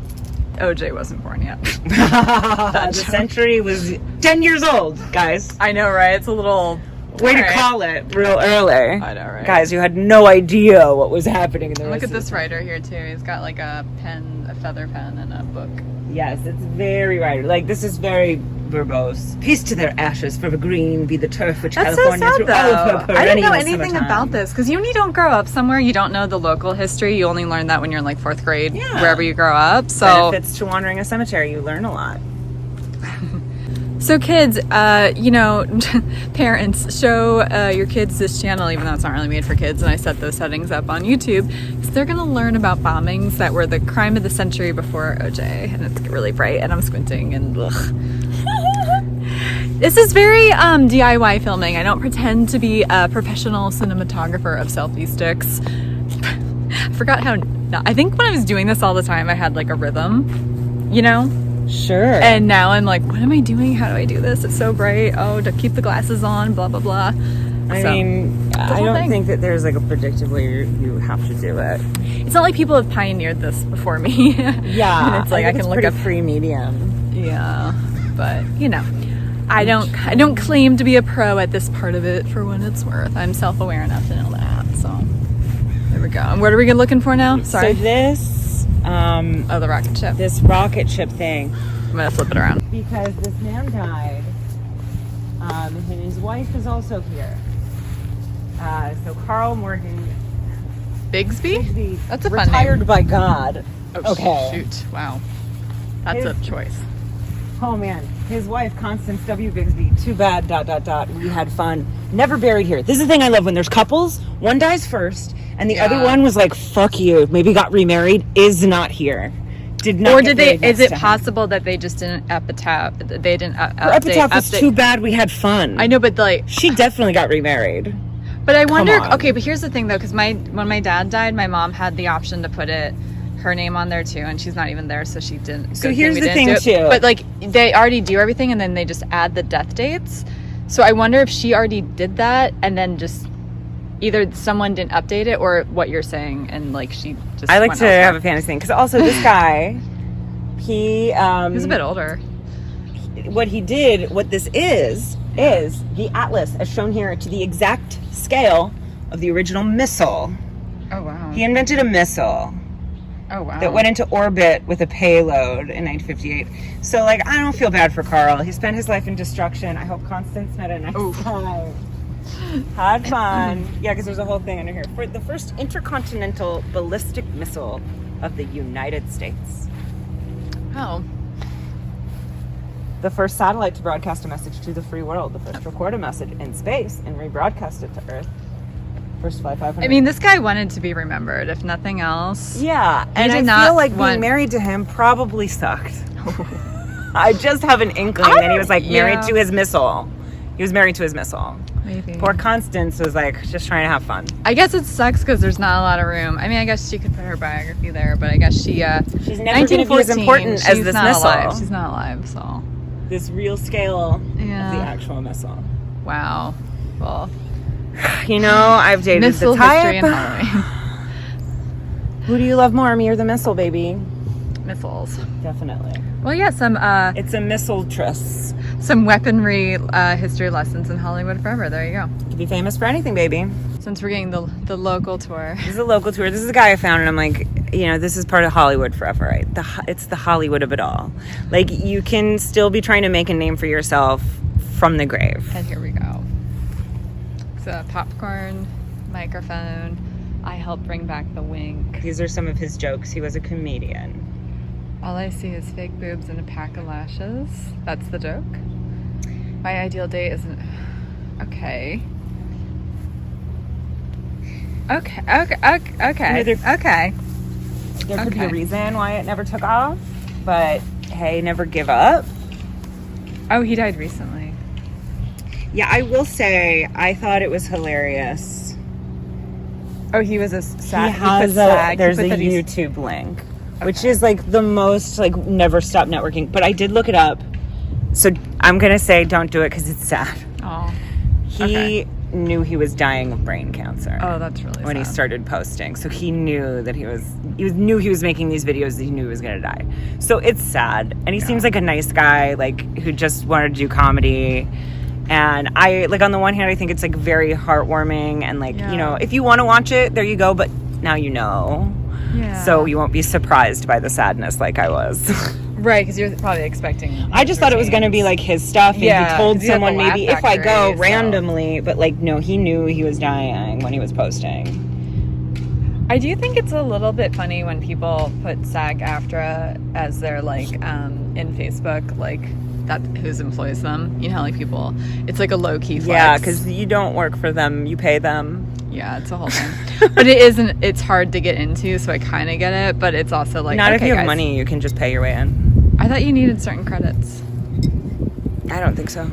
OJ wasn't born yet.
The century was 10 years old, guys.
I know, right? It's a little...
Way to call it real early.
I know, right?
Guys, you had no idea what was happening in the rest
Look at
of
this
the
writer here, too. He's got like a pen, a feather pen, and a book.
Yes, it's very right. Like, this is very verbose. Peace to their ashes, for Evergreen be the turf which
That's
California
so sad,
through all of her
though. I didn't
perennial
know anything
summertime.
about this, because when you don't grow up somewhere, you don't know the local history. You only learn that when you're in like 4th grade, wherever you grow up. So
benefits to wandering a cemetery. You learn a lot.
So kids, parents, show your kids this channel, even though it's not really made for kids, and I set those settings up on YouTube, because they're going to learn about bombings that were the crime of the century before OJ, and it's really bright, and I'm squinting, and ugh. This is very DIY filming. I don't pretend to be a professional cinematographer of selfie sticks. I forgot how, I think when I was doing this all the time, I had like a rhythm, you know?
Sure.
And now I'm like, what am I doing? How do I do this? It's so bright. Oh, to keep the glasses on, blah, blah, blah.
I don't think that there's like a predictive way you have to do it.
It's not like people have pioneered this before me.
Yeah.
And it's like I can look up
free medium.
Yeah. But, I don't claim to be a pro at this part of it for what it's worth. I'm self-aware enough to know that. So there we go. And what are we looking for now? Sorry.
So this
the rocket ship.
This rocket ship thing.
I'm gonna flip it around.
Because this man died, and his wife is also here. So Carl Morgan
Bigsby? That's a fun
retired
name.
by God.
Oh,
okay.
Shoot. Wow. That's a choice.
Oh man, his wife Constance W. Bigsby. Too bad. ... We had fun. Never buried here. This is the thing I love when there's couples. One dies first, and the other one was like, "Fuck you." Maybe got remarried. Is not here. Did not.
Or
get
did they?
buried
Is it
next to him.
possible that they just didn't epitaph? They didn't
Her epitaph was too bad. We had fun.
I know, but like
she definitely got remarried.
But I wonder.
on.
Okay, but here's the thing though, because when my dad died, my mom had the option to put her name on there too, and she's not even there, so she didn't.
So
good
here's
we
the
didn't
thing,
do it.
too.
But like they already do everything, and then they just add the death dates. So I wonder if she already did that, and then just either someone didn't update it, or what you're saying, and like she just.
I like
went
to
elsewhere.
have a fantasy thing because also this guy, he
He's a bit older.
What he did, what this is the atlas as shown here to the exact scale of the original missile.
Oh wow.
He invented a missile
Oh wow.
that went into orbit with a payload in 1958. So like, I don't feel bad for Carl. He spent his life in destruction. I hope Constance met a nice time. Had fun. Yeah, because there's a whole thing under here. For the first intercontinental ballistic missile of the United States.
Oh.
The first satellite to broadcast a message to the free world. The first to record a message in space and rebroadcast it to Earth. First fly 500.
I mean, this guy wanted to be remembered, if nothing else.
Yeah, and
did
I
not
feel like
want-
being married to him probably sucked. I just have an inkling that he was like married to his missile. He was married to his missile.
Maybe.
Poor Constance was like just trying to have fun.
I guess it sucks because there's not a lot of room. I mean, I guess she could put her biography there, but I guess she's
never going to be as important as this
not
missile.
Alive. She's not alive, so.
This real scale
Yeah.
of the actual missile.
Wow. Well,
You know, I've dated
Missile
the
history
type.
and Halloween.
Who do you love more, me or the missile, baby?
Missiles.
Definitely.
Well, yeah,
It's a missile-tress.
some weaponry history lessons in Hollywood forever. There you go.
To be famous for anything, baby.
Since we're getting the local tour.
This is a local tour. This is a guy I found, and I'm like, you know, this is part of Hollywood forever, right? It's the Hollywood of it all. Like, you can still be trying to make a name for yourself from the grave.
And here we go. So popcorn, microphone. I helped bring back the wink.
These are some of his jokes. He was a comedian.
All I see is fake boobs and a pack of lashes. That's the joke. My ideal date isn't... Okay. Okay.
There could be a reason why it never took off, but hey, never give up.
Oh, he died recently.
Yeah, I will say, I thought it was hilarious.
Oh, he was a SAG.
There's a YouTube link, which is like the most like never stop networking. But I did look it up, so I'm gonna say don't do it because it's sad.
Oh,
He knew he was dying of brain cancer.
Oh, that's really
when
sad.
he started posting, so he knew that he knew he was making these videos that he knew he was gonna die. So it's sad, and he seems like a nice guy, like who just wanted to do comedy. And I, like, on the one hand, I think it's, like, very heartwarming. And, like, you know, if you want to watch it, there you go. But now you know.
Yeah.
So you won't be surprised by the sadness like I was.
Right, because you're probably expecting...
I just thought it was going to be, like, his stuff. And
Yeah,
he told
'cause he had
someone
the laugh
maybe if I go
factory, so-
randomly. But, like, no, he knew he was dying when he was posting.
I do think it's a little bit funny when people put SAG-AFTRA as their, like, in Facebook, like... that whose employs them, you know, like people, it's like a low-key flex.
Yeah, because you don't work for them, you pay them.
Yeah, it's a whole thing. But it's hard to get into, so I kind of get it, but it's also like,
not
okay,
if you have
guys,
money, you can just pay your way in.
I thought you needed certain credits.
I don't think so.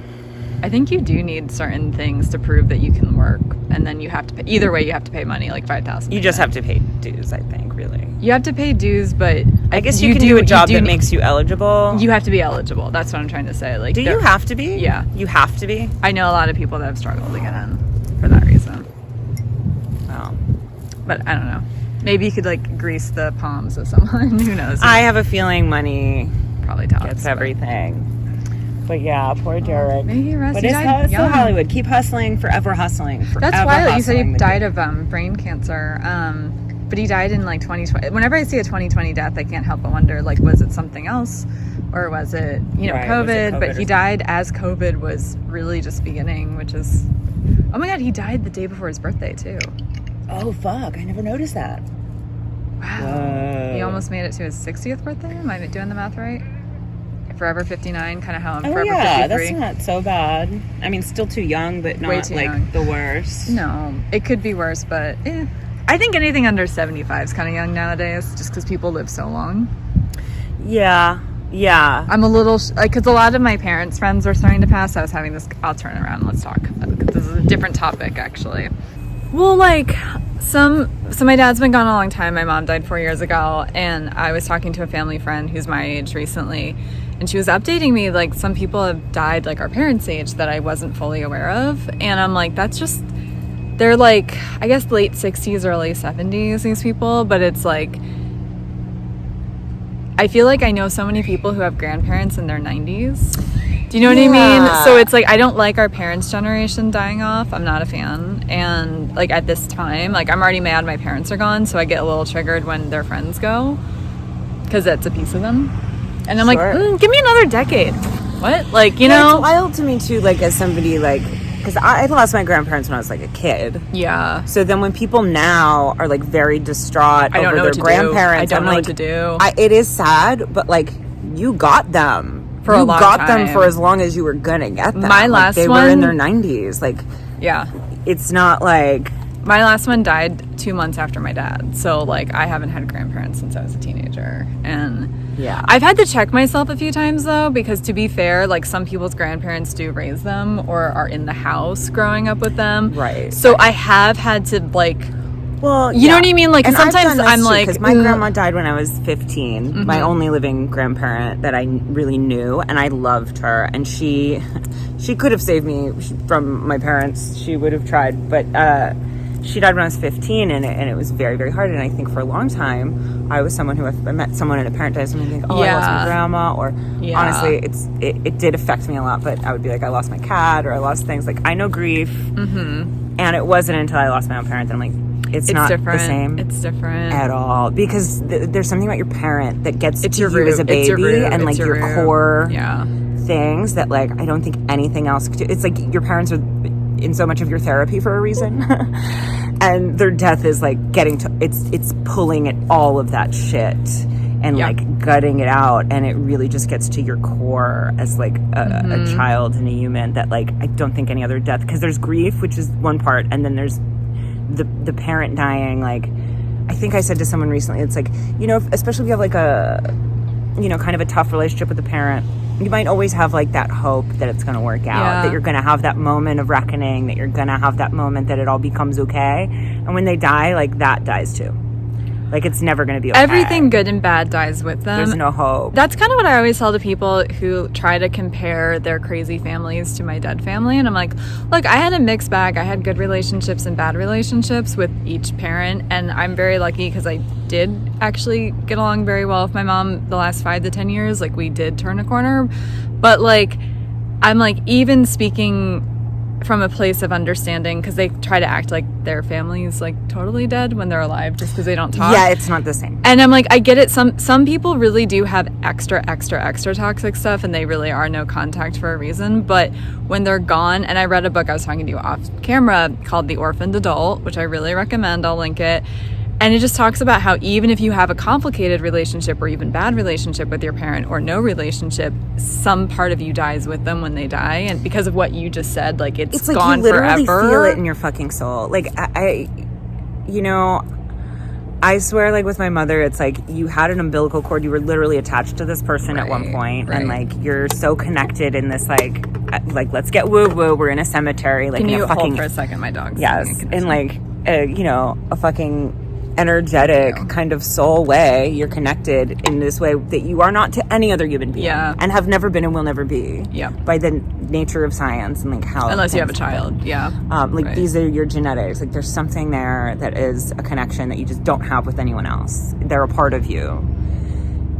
I think you do need certain things to prove that you can work, and then you have to pay, either way you have to pay money, like $5,000.
You just have to pay dues, I think, really.
You have to pay dues, but
I guess you can do a job that makes you eligible.
You have to be eligible. That's what I'm trying to say. Like,
do you have to be?
Yeah.
You have to be?
I know a lot of people that have struggled to get in for that reason.
Wow.
But I don't know. Maybe you could, like, grease the palms of someone. Who knows?
I have a feeling money
probably tops.
gets everything. But yeah, poor Derek.
Maybe rest.
But
He
it's
died
so
young.
Hollywood. Keep hustling, forever hustling. Forever
That's why you said he
hustling.
died of brain cancer. But he died in like 2020. Whenever I see a 2020 death, I can't help but wonder, like, was it something else, or was it, you know,
Right, was it
COVID? But he
or
died as COVID was really just beginning, which is, oh my God, he died the day before his birthday too.
Oh, fuck. I never noticed that.
Wow.
Whoa.
He almost made it to his 60th birthday. Am I doing the math right? Forever 59, kind of how I'm
Oh,
forever
yeah,
53.
that's not so bad. I mean, still too young, but
Way
not,
too
like,
young.
the worst.
No, it could be worse, but I think anything under 75 is kind of young nowadays, just because people live so long.
Yeah. Yeah.
I'm a little, because a lot of my parents' friends are starting to pass. I was having this, I'll turn around, let's talk. This is a different topic, actually. Well, like, so my dad's been gone a long time. My mom died 4 years ago, and I was talking to a family friend who's my age recently, and she was updating me, like, some people have died, like, our parents' age that I wasn't fully aware of, and I'm like, that's just, they're, like, I guess late 60s, early 70s, these people, but it's, like, I feel like I know so many people who have grandparents in their 90s. Do you know what I mean? So it's like, I don't like our parents' generation dying off. I'm not a fan. And like at this time, like I'm already mad my parents are gone, so I get a little triggered when their friends go, because that's a piece of them. And I'm like, give me another decade. What? Like, you know?
It's wild to me too, like, as somebody, like, because I lost my grandparents when I was like a kid.
Yeah.
So then when people now are like very distraught
I don't
over
know
their
what to
grandparents,
do. I don't
I'm
know
like,
what to do.
it is sad, but like you got them
For a long
You got
time.
them for as long as you were gonna get them.
My last
they
one,
were in their 90s. Like,
yeah.
it's not like
My last one died 2 months after my dad. So like I haven't had grandparents since I was a teenager. And
yeah.
I've had to check myself a few times though, because to be fair, like some people's grandparents do raise them or are in the house growing up with them.
Right.
So I have had to like
Well,
you know what I mean? Like,
and
sometimes I'm like,
because my grandma died when I was 15, my only living grandparent that I really knew, and I loved her, and she could have saved me from my parents. She would have tried, but she died when I was 15, and it was very, very hard. And I think for a long time, I was someone who, if I met someone and a parent dies, I'm like, oh, I lost my grandma, or honestly, it did affect me a lot. But I would be like, I lost my cat, or I lost things. Like, I know grief, and it wasn't until I lost my own parent that I'm like, it's not
different.
The same.
It's different
at all, because there's something about your parent that gets to you as a
It's your
baby,
root.
and like
It's
your
root.
core
Yeah.
things that like I don't think anything else could do. It's like your parents are in so much of your therapy for a reason, and their death is like getting to it's pulling at all of that shit and like gutting it out, and it really just gets to your core as like a child and a human that like I don't think any other death, because there's grief, which is one part, and then there's the parent dying. Like, I think I said to someone recently, it's like, you know, especially if you have like a, you know, kind of a tough relationship with the parent, you might always have like that hope that it's going to work out, that you're going to have that moment of reckoning, that you're going to have that moment that it all becomes okay. And when they die, like that dies too. Like, it's never going to be okay.
Everything good and bad dies with them.
There's no hope.
That's kind of what I always tell to people who try to compare their crazy families to my dead family. And I'm like, look, I had a mixed bag. I had good relationships and bad relationships with each parent. And I'm very lucky because I did actually get along very well with my mom the last 5 to 10 years. Like, we did turn a corner. But, like, I'm, like, even speaking from a place of understanding, because they try to act like their family's like totally dead when they're alive just because they don't talk.
Yeah, it's not the same.
And I'm like, I get it. Some people really do have extra toxic stuff, and they really are no contact for a reason. But when they're gone, and I read a book, I was talking to you off camera, called The Orphaned Adult, which I really recommend. I'll link it. And it just talks about how even if you have a complicated relationship or even bad relationship with your parent, or no relationship, some part of you dies with them when they die. And because of what you just said, like, it's
like
gone
you literally
forever.
feel it in your fucking soul. Like, I you know, I swear, like, with my mother, it's like you had an umbilical cord. You were literally attached to this person at one point, and like you're so connected in this like let's get woo woo. We're in a cemetery. Like,
Can you
in a fucking,
hold for a second? My dog's
yes, in like you know, a fucking energetic kind of soul way. You're connected in this way that you are not to any other human being, and have never been and will never be. By the nature of science and like how,
unless you have a child.
These are your genetics. Like, there's something there that is a connection that you just don't have with anyone else. They're a part of you.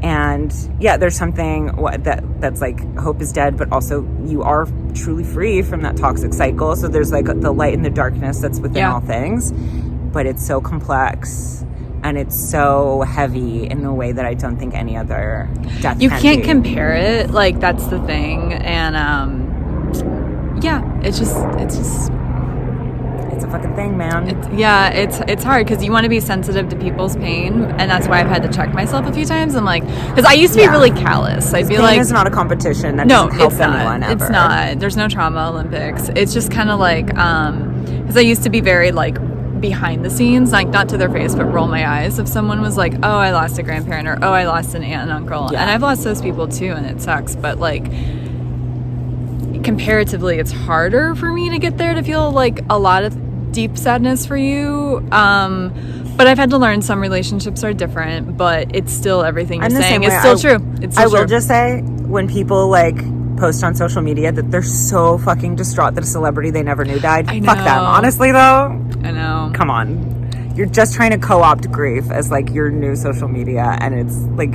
And there's something that's like, hope is dead, but also you are truly free from that toxic cycle. So there's like the light and the darkness that's within all things, but it's so complex and it's so heavy in a way that I don't think any other death
you
can
can't
be.
compare it. Like, that's the thing. And it's
a fucking thing, man.
It's hard because you want to be sensitive to people's pain, and that's why I've had to check myself a few times. I'm like, because I used to be really callous. I'd be
pain
like,
is not a competition. That doesn't help anyone ever.
It's not. There's no trauma Olympics. It's just kind of like, because I used to be very like behind the scenes, like not to their face, but roll my eyes if someone was like, oh, I lost a grandparent, or oh, I lost an aunt and uncle, and I've lost those people too, and it sucks. But like, comparatively, it's harder for me to get there to feel like a lot of deep sadness for you. But I've had to learn some relationships are different, but it's still, everything you're saying is still true. It's still
true. I will just say, when people like post on social media that they're so fucking distraught that a celebrity they never knew died, fuck them. Honestly though,
I know.
Come on. You're just trying to co-opt grief as like your new social media, and it's like,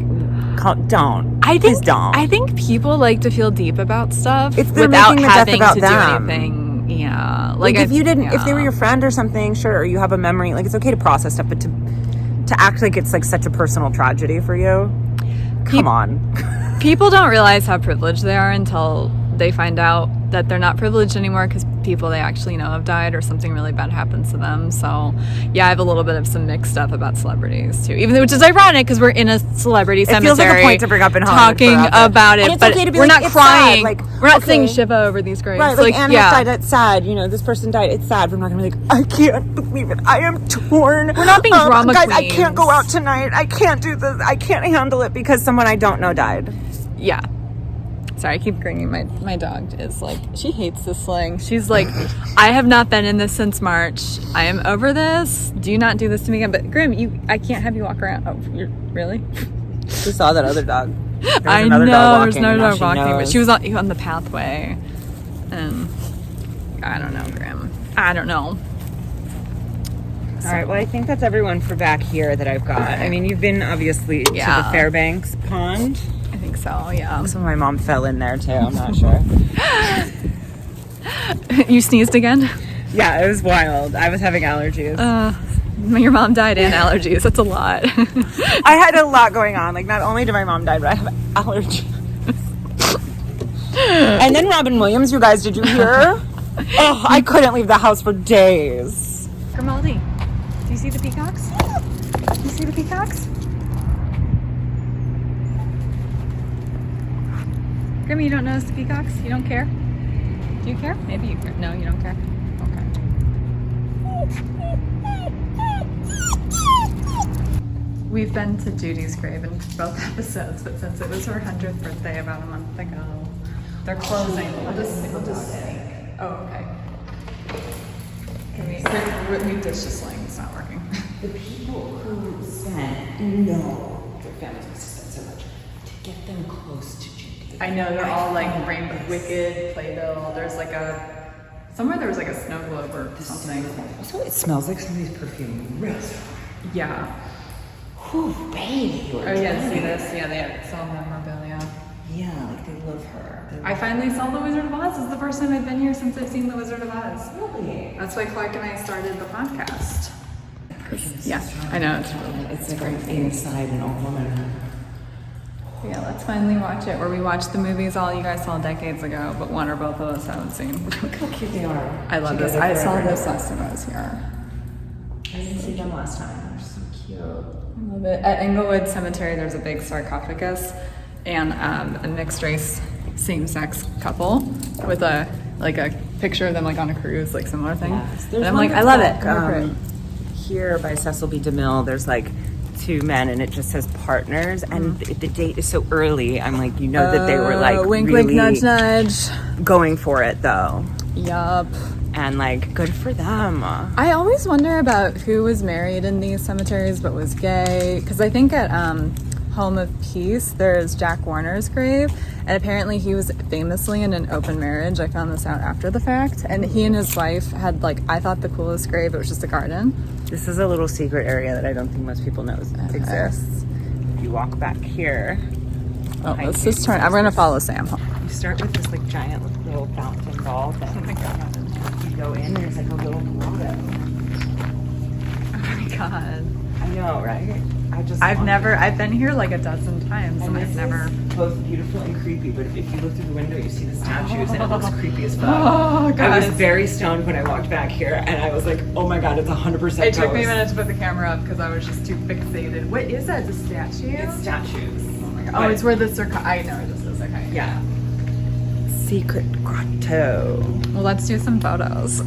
please don't.
I think people like to feel deep about stuff
without having to
do anything. Yeah,
like if you didn't, if they were your friend or something, sure, or you have a memory, like it's okay to process stuff, but to act like it's like such a personal tragedy for you, come on.
People don't realize how privileged they are until they find out that they're not privileged anymore, because people they actually know have died or something really bad happens to them. So I have a little bit of some mixed stuff about celebrities too, even though, which is ironic because we're in a celebrity cemetery.
It feels like a point to bring up in Hollywood
talking about it, but
okay to be
we're
like,
not crying.
Like,
we're not saying Shiva over these graves.
Right, like Anna died, it's sad. You know, this person died, it's sad. We're not gonna be like, I can't believe it. I am torn.
We're not being drama
guys,
queens.
I can't go out tonight. I can't do this. I can't handle it because someone I don't know died.
Yeah. Sorry, I keep grinning. My dog is like, she hates this sling. She's like, I have not been in this since March. I am over this. Do not do this to me again. But Grim, I can't have you walk around. Oh, really?
She saw that other dog.
I know, there's another dog walking, but she was on the pathway. And I don't know, Grim. I don't know.
All right, well, I think that's everyone for back here that I've got. I mean, you've been obviously to the Fairbanks pond.
I think so, yeah.
So my mom fell in there too, I'm not sure.
You sneezed again?
Yeah, it was wild. I was having allergies.
Your mom died and allergies. That's a lot.
I had a lot going on. Like, not only did my mom die, but I have allergies. And then Robin Williams, you guys, did you hear? Oh, I couldn't leave the house for days.
Grimaldi, do you see the peacocks? Do you see the peacocks? Grim, you don't notice the peacocks? You don't care? Do you care? Maybe you care. No, you don't care? Okay. We've been to Judy's grave in both episodes, but since it was her 100th birthday about a month ago, they're closing. We'll just sneak. Oh, okay. We ditched the sling. It's not working.
The people who spent, their families must have spent so much to get them close to Judy.
I know, they're all like Rainbow Wicked, Playbill. There's like somewhere there was like a snow globe or something.
Also, it smells like somebody's perfume. Real strong.
Yeah.
Whew, baby.
Oh, yeah, see this? Yeah, they sell memorabilia.
Yeah, like they love her.
I finally saw The Wizard of Oz. This is the first time I've been here since I've seen The Wizard of Oz.
Really?
That's why Clark and I started the podcast. Yeah, I know.
It's like inside an old woman.
Yeah, let's finally watch it. Where we watched the movies all you guys saw decades ago, but one or both of us haven't seen.
Look how cute they are.
I love this. I saw this last time I was here.
I didn't see them last time. They're so cute.
I love it. At Englewood Cemetery, there's a big sarcophagus and a mixed race same-sex couple with a picture of them like on a cruise, like similar thing.
Yes.
And I'm like, I love it.
Here by Cecil B. DeMille, there's like two men and it just says partners, and the date is so early. I'm like, that they were like
wink,
really
wink, nudge, nudge.
Going for it though.
Yup.
And like, good for them.
I always wonder about who was married in these cemeteries but was gay, because I think at Home of Peace there's Jack Warner's grave, and apparently he was famously in an open marriage. I found this out after the fact, and he and his wife had I thought the coolest grave. It was just a garden.
This is a little secret area that I don't think most people know exists. If you walk back here,
let's just turn. I'm gonna follow Sam.
You start with this like giant little fountain ball thing. Oh my god! You go in, there's like a little grotto.
Oh my god!
I know, right?
I've been here like a dozen times, and I've never.
Both beautiful and creepy, but if you look through the window, you see the statues, and it looks creepy as fuck.
Oh god!
I was very stoned when I walked back here, and I was like, "Oh my god, it's 100%."
It took me a minute to put the camera up because I was just too fixated. What is that? The statue?
It's statues.
Oh my god! Oh, it's where the I know where this is. Okay.
Yeah. Secret grotto.
Well, let's do some photos.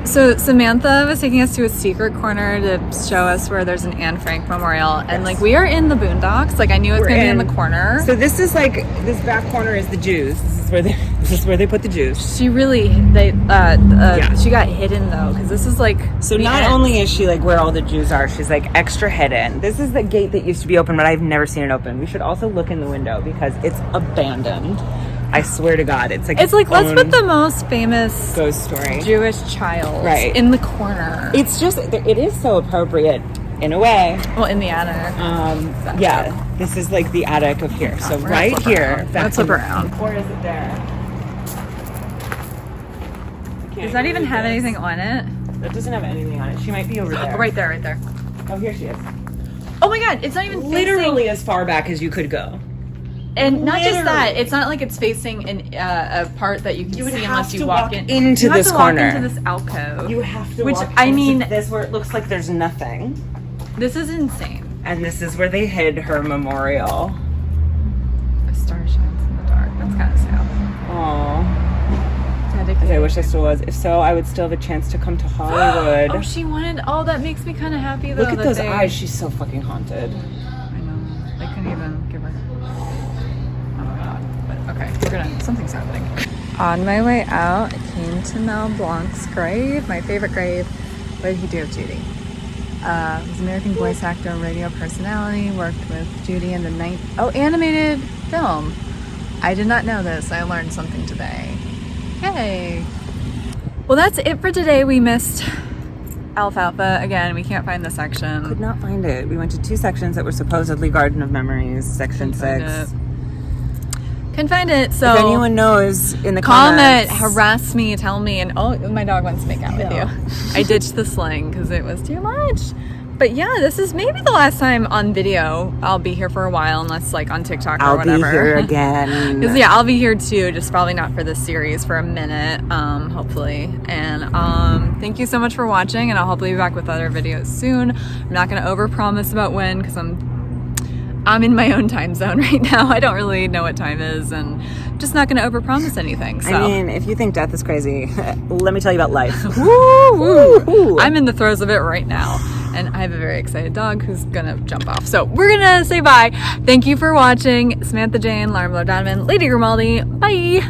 So Samantha was taking us to a secret corner to show us where there's an Anne Frank memorial, and we are in the boondocks. I knew it was gonna be in the corner.
So this is this back corner is the Jews. This is where they put the Jews.
She got hidden though, because this is
So not only is she where all the Jews are, she's extra hidden. This is the gate that used to be open, but I've never seen it open. We should also look in the window because it's abandoned. I swear to God, it's let's
put the most famous
ghost story
Jewish child in the corner.
It's just it is so appropriate in a way.
Well, in the attic.
This is the attic of here. So right here.
Let's flip around.
Or is it there?
Does that even have anything on it?
That doesn't have anything on it. She might be over there.
Right there.
Oh, here she is.
Oh my God! It's not even
literally as far back as you could go.
And not just that, it's not like it's facing a part that you can see unless you walk
into this corner.
You have to walk into this alcove.
You have to walk into this where it looks like there's nothing.
This is insane.
And this is where they hid her memorial.
A star shines in the dark. That's kind of sad.
Aww. I wish I still was. If so, I would still have a chance to come to Hollywood.
Oh, she wanted... Oh, that makes me kind of happy, though.
Look at those eyes. She's so fucking haunted.
I know. I couldn't even give her... Okay. something's happening. On my way out, I came to Mel Blanc's grave, my favorite grave. What did he do with Judy? Was an American voice actor and radio personality, worked with Judy in the animated film. I did not know this. I learned something today. Yay! Well, that's it for today. We missed Alfalfa. Again, we can't find the section.
Could not find it. We went to 2 sections that were supposedly Garden of Memories, section 6.
Couldn't find it, so
if anyone knows in the
comment,
comments,
harass me, tell me, and oh, my dog wants to make out with you. I ditched the sling because it was too much. But yeah, this is maybe the last time on video. I'll be here for a while, unless like on TikTok or whatever.
I'll be here again.
Because yeah, I'll be here too, just probably not for this series for a minute, hopefully. And thank you so much for watching, and I'll hopefully be back with other videos soon. I'm not going to overpromise about when, because I'm in my own time zone right now. I don't really know what time is, and I'm just not going to overpromise anything. So.
I mean, if you think death is crazy, let me tell you about life.
Woo, woo. I'm in the throes of it right now, and I have a very excited dog who's going to jump off. So we're going to say bye. Thank you for watching. Samantha Jane, Lauren-Blair Donovan, Lady Grimaldi. Bye.